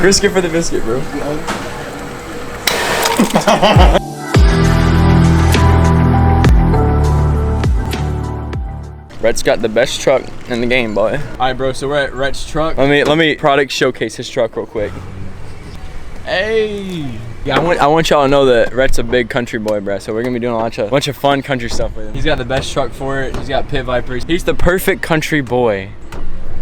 Risk it for the biscuit, bro. Rhet's got the best truck in the game, boy. All right, bro, so we're at Rhet's truck. Let me product showcase his truck real quick. Hey. Yeah, I want y'all to know that Rhet's a big country boy, bro. So we're gonna be doing a bunch of fun country stuff with him. He's got the best truck for it. He's got pit vipers. He's the perfect country boy.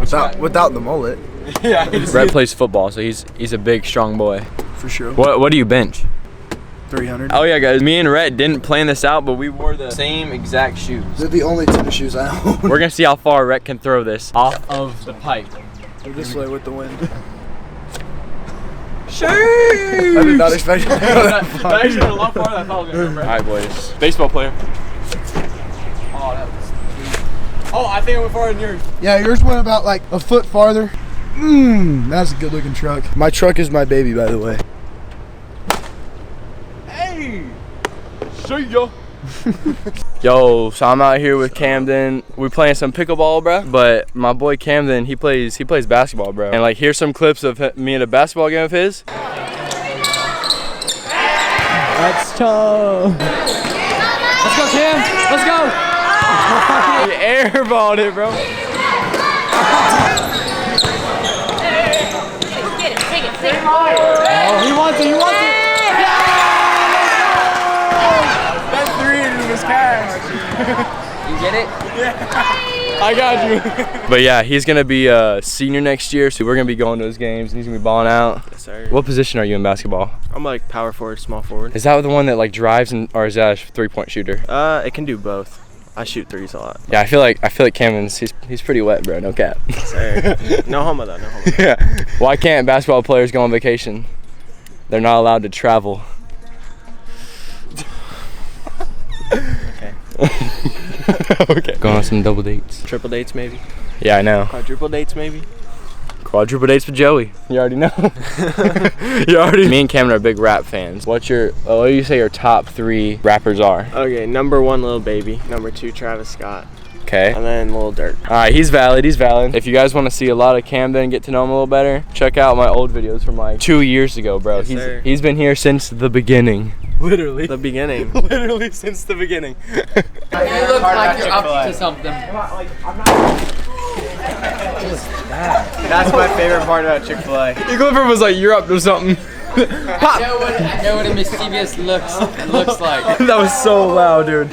Without the mullet. Yeah. Rhet plays football, so he's a big, strong boy. For sure. What do you bench? 300. Oh yeah, guys. Me and Rhet didn't plan this out, but we wore the same exact shoes. They're the only tennis shoes I own. We're gonna see how far Rhet can throw this off of the pipe. Go this way with the wind. Sheesh! I did not expect you to go that far. That actually went a lot farther than I thought it was gonna go. Alright, boys. Baseball player. Oh, that was sweet. Oh, I think it went farther than yours. Yeah, yours went about like a foot farther. That's a good looking truck. My truck is my baby, by the way. Hey! See ya! Yo, so I'm out here with Camden. We're playing some pickleball, bro. But my boy Camden, he plays basketball, bro. And like, here's some clips of me in a basketball game of his. That's tough. Let's go, Cam. Let's go. He airballed it, bro. Get it, take it. Oh, he wants it. You get it? Yeah. I got you. But yeah, he's gonna be a senior next year, so we're gonna be going to his games and he's gonna be balling out. Yes, sir. What position are you in basketball? I'm like power forward, small forward. Is that the one that like drives or is that a 3-point shooter? It can do both. I shoot threes a lot. Yeah, I feel like Cameron's he's pretty wet, bro. No cap. Yes, sir. No homo though. No homo. Yeah. Why can't basketball players go on vacation? They're not allowed to travel. Okay. Going on some double dates. Triple dates maybe. Yeah, I know. Quadruple dates maybe. Quadruple dates with Joey. You already know. Me and Cameron are big rap fans. What do you say your top 3 rappers are? Okay, number 1, Lil Baby. Number 2, Travis Scott. Okay. And then Lil Durk. Alright, he's valid. If you guys want to see a lot of Camden and get to know him a little better, check out my old videos from like 2 years ago, bro. Yes, he's been here since the beginning. Literally. The beginning. Literally since the beginning. You look like you're up to something. That's my favorite part about Chick-fil-A. Your Clifford was like, you're up to something. I know what a mischievous looks like. That was so loud, dude.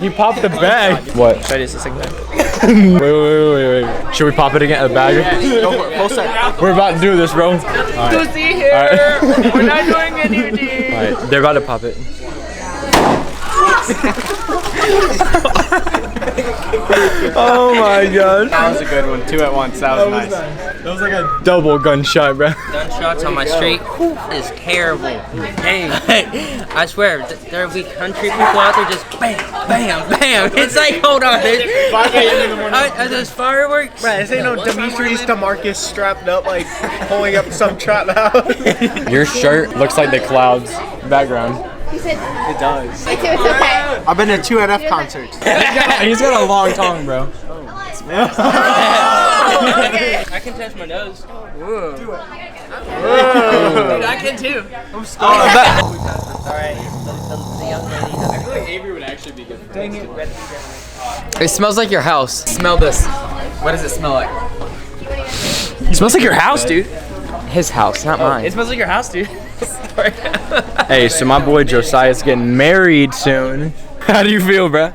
He popped the bag. What? Should I do this a second time? Wait. Should we pop it again? The bag? Go for it. Full set. We're about to do this, bro. Go see here. Right. We're not doing anything. Alright, they're about to pop it. Oh my gosh. That was a good one. 2 at once. That was nice. That was like a double gunshot, bro. Gunshots on my street is terrible. Hey, I swear, there will be country people out there just bam, bam, bam. It's like, hold on, are those fireworks? Right, this ain't no Demetrius DeMarcus strapped up like pulling up some trap house. Your shirt looks like the clouds background. It does. It's okay. I've been to 2 NF concerts. He's got a long tongue, bro. I can touch my nose. Whoa. Dude, I can too. Alright, the young lady. I feel like Avery would actually be good for this. It smells like your house. Smell this. What does it smell like? It smells like your house, dude. His house, not mine. It smells like your house, dude. Hey, so my boy Josiah's getting married soon. How do you feel, bro?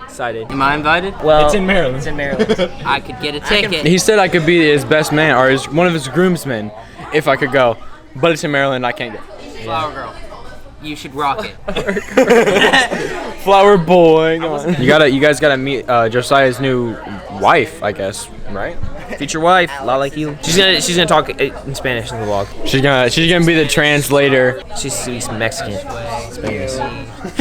Excited. Am I invited? Well, It's in Maryland. It's in Maryland. I could get a ticket. He said I could be his best man or one of his groomsmen if I could go, but it's in Maryland. I can't go. Flower girl. You should rock it. Flower boy. You guys gotta meet Josiah's new wife, I guess, right? Future wife, la like you. She's gonna talk in Spanish in the vlog. She's gonna be the translator. She speaks Mexican. Spanish.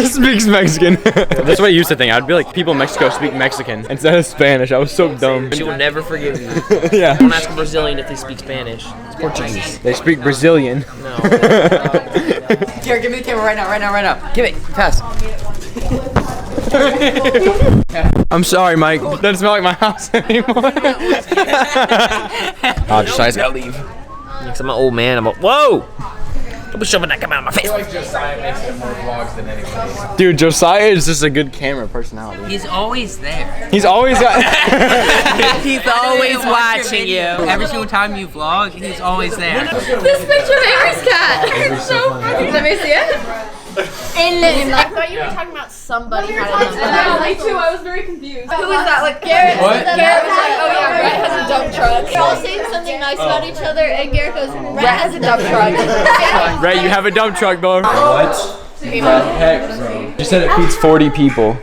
Speaks Mexican. That's what I used to think. I'd be like, people in Mexico speak Mexican instead of Spanish. I was so dumb. She will never forgive you. Yeah. Don't ask a Brazilian if they speak Spanish. It's Portuguese. They speak Brazilian. No. Here, give me the camera right now. Give it, fast. I'm sorry, Mike. It doesn't smell like my house anymore. Oh, Josiah's gotta leave. Because I'm an old man. I'm a whoa. Don't be shoving that come out of my face. like Josiah makes it more vlogs than anybody. Dude, Josiah is just a good camera personality. He's always there. He's always got. He's always watching you. Every single time you vlog, he's always there. This picture of Avery's cat. It's so funny. Let me see it. I thought you were talking about somebody had a dump truck. Me too. I was very confused. Who is that? Like Garrett. What? Garrett was like, oh yeah, Rhett has a dump truck. We're all saying something nice about each other, and Garrett goes, Rhett has a dump truck. Ray, you have a dump truck, bro. What? Heck, bro. You said it feeds 40 people.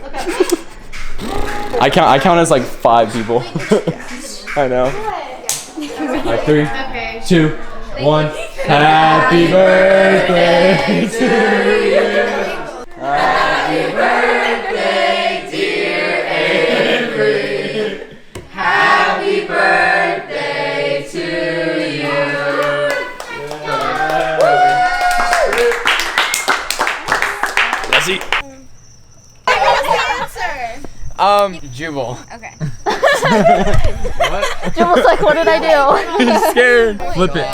I count as like 5 people. I know. Alright, 3, 2, 1. Happy birthday to you. Happy birthday, dear Avery. Happy birthday to you. Let's eat. Jubal. Okay. What? Jibble's like, what did I do? He's scared. Flip it.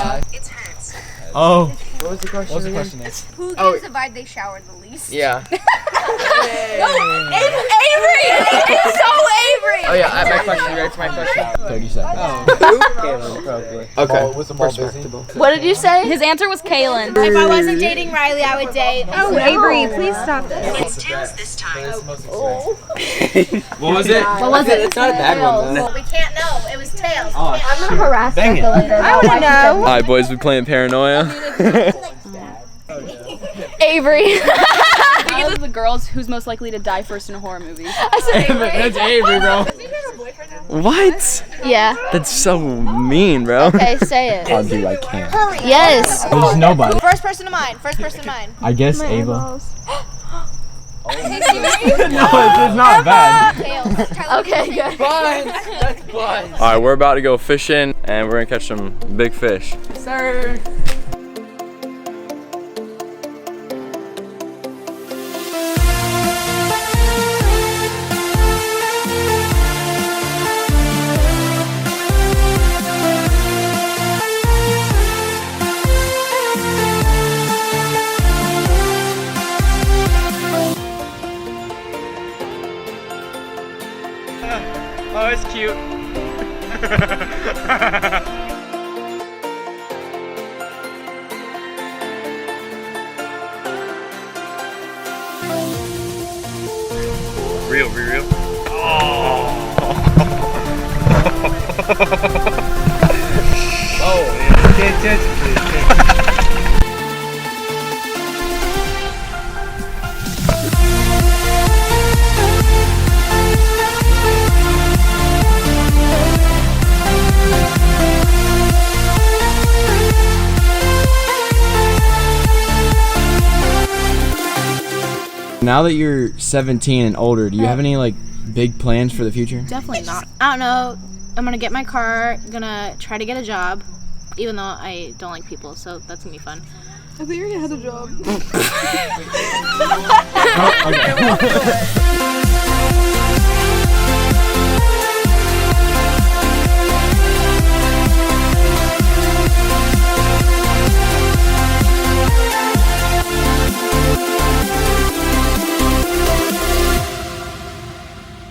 Oh. What was the question? What was the question? Who gives a vibe they showered the least? Yeah. Avery! It's so Avery! Oh yeah, my question. You ready for my question? 30 seconds. Okay. Was the ball busy? What did you say? His answer was Kaylin. If I wasn't dating Riley, I would date. Oh, Avery, please stop this. It's tails this time. What was it? What was it? It's not a bad one, though. We can't know. It was tails. I'm gonna harass Becca later. I wanna know. Alright, boys, we playing Paranoia. Avery. These are the girls who's most likely to die first in a horror movie. I said Avery. That's Avery, bro. What? Yeah. That's so mean, bro. Okay, say it. I'll do I can. Yes. There's nobody. First person to mind. First person to mind. I guess Ava. No, it's not bad. Okay, good. That's fun. Alright, we're about to go fishing and we're gonna catch some big fish. Sir. Oh, it's cute. Real, be real. Oh, yeah. Pay attention, please. Now that you're 17 and older, do you have any like big plans for the future? Definitely not. I don't know. I'm gonna get my car. Gonna try to get a job, even though I don't like people. So that's gonna be fun. I think you're gonna have a job. Oh, okay.